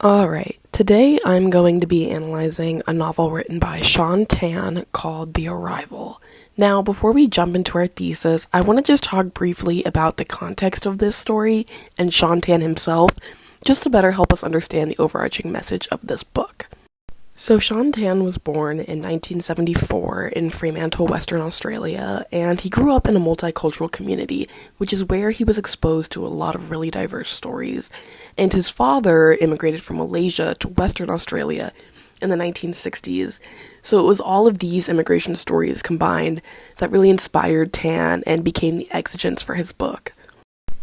Alright, today I'm going to be analyzing a novel written by Shaun called The Arrival. Now, before we jump into our thesis, I want to just talk briefly about the context of this story and Shaun himself, just to better help us understand the overarching message of this book. So Shaun was born in 1974 in Fremantle, Western Australia, and he grew up in a multicultural community, which is where he was exposed to a lot of really diverse stories. And his father immigrated from Malaysia to Western Australia in the 1960s. So it was all of these immigration stories combined that really inspired Tan and became the exigence for his book.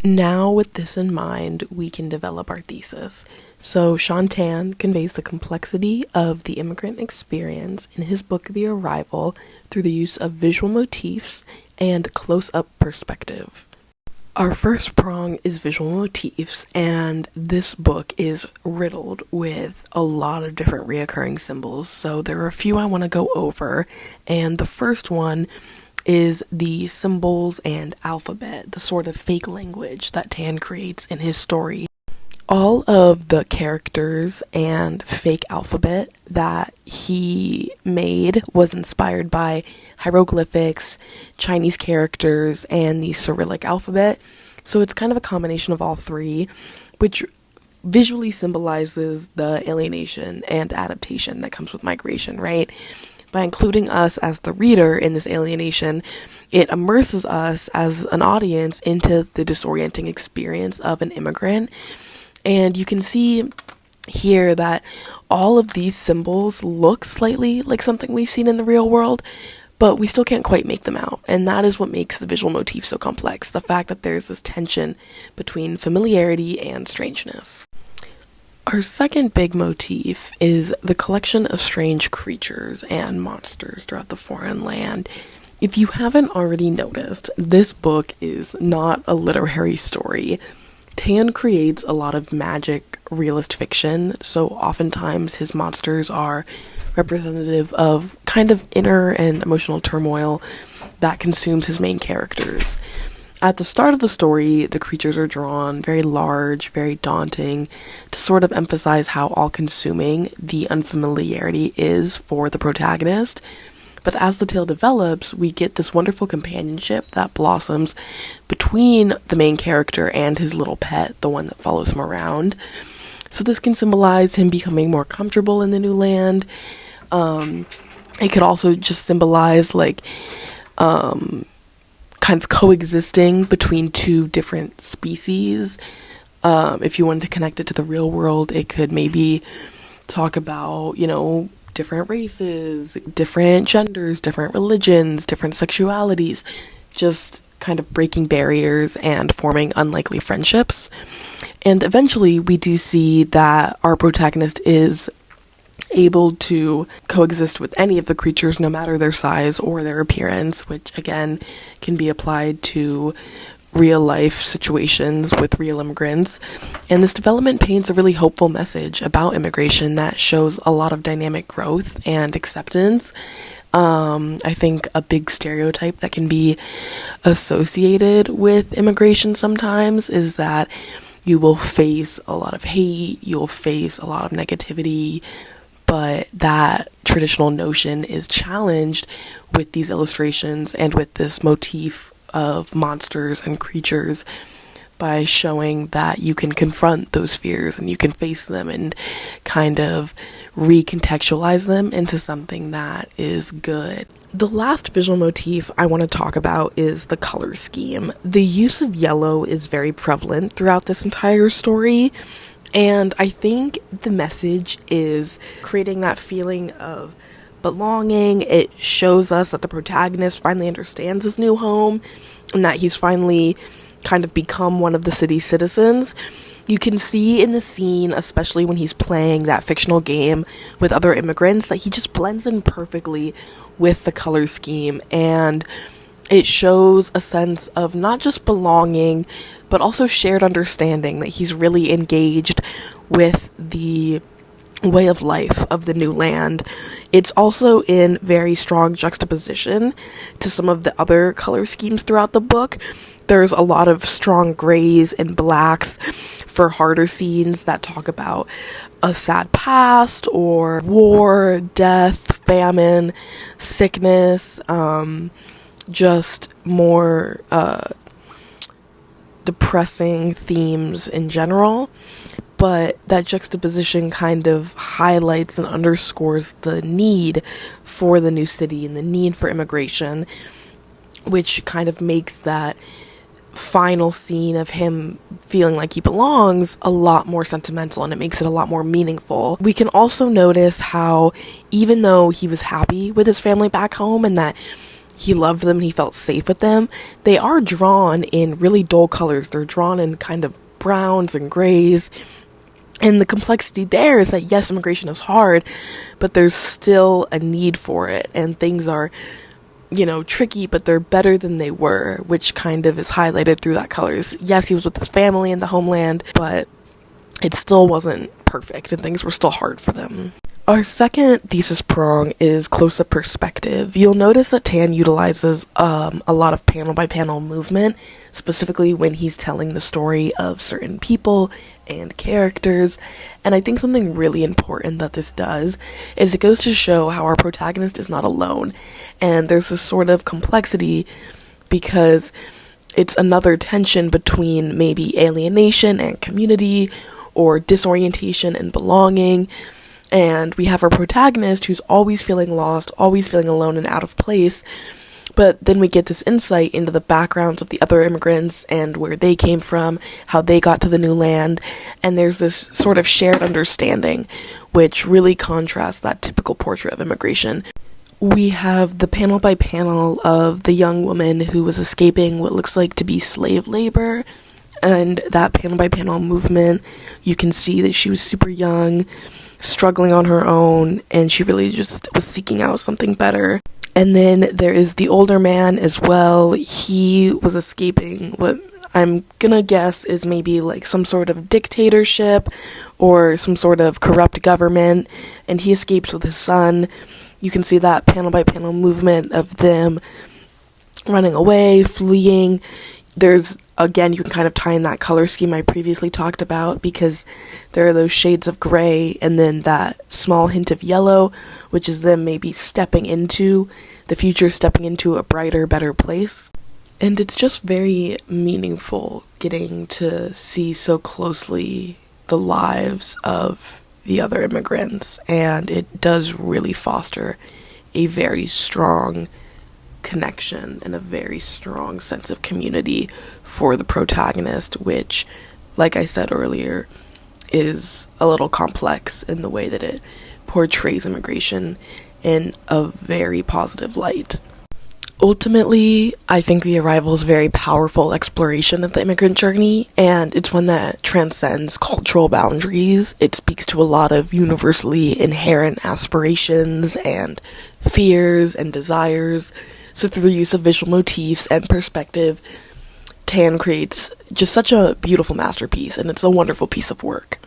Now, with this in mind, we can develop our thesis. So, Shaun conveys the complexity of the immigrant experience in his book The Arrival through the use of visual motifs and close-up perspective. Our first prong is visual motifs, and this book is riddled with a lot of different reoccurring symbols. So there are a few I want to go over, and the first one is the symbols and alphabet, the sort of fake language that Tan creates in his story. All of the characters and fake alphabet that he made was inspired by hieroglyphics, Chinese characters, and the Cyrillic alphabet. So it's kind of a combination of all three, which visually symbolizes the alienation and adaptation that comes with migration, right? By including us as the reader in this alienation, it immerses us as an audience into the disorienting experience of an immigrant. And you can see here that all of these symbols look slightly like something we've seen in the real world, but we still can't quite make them out. And that is what makes the visual motif so complex, the fact that there's this tension between familiarity and strangeness. Our second big motif is the collection of strange creatures and monsters throughout the foreign land. If you haven't already noticed, this book is not a literary story. Tan creates a lot of magic realist fiction, so oftentimes his monsters are representative of kind of inner and emotional turmoil that consumes his main characters. At the start of the story, the creatures are drawn very large, very daunting, to sort of emphasize how all-consuming the unfamiliarity is for the protagonist. But as the tale develops, we get this wonderful companionship that blossoms between the main character and his little pet, the one that follows him around. So this can symbolize him becoming more comfortable in the new land. It could also just symbolize, kind of coexisting between two different species. If you wanted to connect it to the real world, it could maybe talk about, different races, different genders, different religions, different sexualities, just kind of breaking barriers and forming unlikely friendships. And eventually we do see that our protagonist is able to coexist with any of the creatures, no matter their size or their appearance, which again can be applied to real life situations with real immigrants. And this development paints a really hopeful message about immigration that shows a lot of dynamic growth and acceptance. I think a big stereotype that can be associated with immigration sometimes is that you will face a lot of hate, you'll face a lot of negativity, but that traditional notion is challenged with these illustrations and with this motif of monsters and creatures by showing that you can confront those fears and you can face them and kind of recontextualize them into something that is good. The last visual motif I want to talk about is the color scheme. The use of yellow is very prevalent throughout this entire story, and I think the message is creating that feeling of belonging. It shows us that the protagonist finally understands his new home and that he's finally kind of become one of the city's citizens. You can see in the scene, especially when he's playing that fictional game with other immigrants, that he just blends in perfectly with the color scheme, and it shows a sense of not just belonging, but also shared understanding, that he's really engaged with the way of life of the new land. It's also in very strong juxtaposition to some of the other color schemes throughout the book. There's a lot of strong grays and blacks for harder scenes that talk about a sad past or war, death, famine, sickness, just more depressing themes in general. But that juxtaposition kind of highlights and underscores the need for the new city and the need for immigration, which kind of makes that final scene of him feeling like he belongs a lot more sentimental, and it makes it a lot more meaningful. We can also notice how even though he was happy with his family back home and that he loved them and he felt safe with them, they are drawn in really dull colors. They're drawn in kind of browns and grays. And the complexity there is that, yes, immigration is hard, but there's still a need for it. And things are, tricky, but they're better than they were, which kind of is highlighted through that colors. Yes, he was with his family in the homeland, but it still wasn't perfect and things were still hard for them. Our second thesis prong is close-up perspective. You'll notice that Tan utilizes a lot of panel-by-panel movement, specifically when he's telling the story of certain people and characters. And I think something really important that this does is it goes to show how our protagonist is not alone. And there's this sort of complexity because it's another tension between maybe alienation and community, or disorientation and belonging. And we have our protagonist who's always feeling lost, always feeling alone and out of place. But then we get this insight into the backgrounds of the other immigrants and where they came from, how they got to the new land. And there's this sort of shared understanding, which really contrasts that typical portrait of immigration. We have the panel by panel of the young woman who was escaping what looks like to be slave labor. And that panel by panel movement, you can see that she was super young, struggling on her own, and she really just was seeking out something better. And then there is the older man as well. He was escaping what I'm gonna guess is maybe like some sort of dictatorship or some sort of corrupt government, and he escapes with his son. You can see that panel by panel movement of them running away, fleeing. There's, again, you can kind of tie in that color scheme I previously talked about, because there are those shades of gray and then that small hint of yellow, which is them maybe stepping into the future, stepping into a brighter, better place. And it's just very meaningful getting to see so closely the lives of the other immigrants, and it does really foster a very strong connection and a very strong sense of community for the protagonist, which, like I said earlier, is a little complex in the way that it portrays immigration in a very positive light. Ultimately, I think The Arrival is a very powerful exploration of the immigrant journey, and it's one that transcends cultural boundaries. It speaks to a lot of universally inherent aspirations and fears and desires. So through the use of visual motifs and perspective, Tan creates just such a beautiful masterpiece, and it's a wonderful piece of work.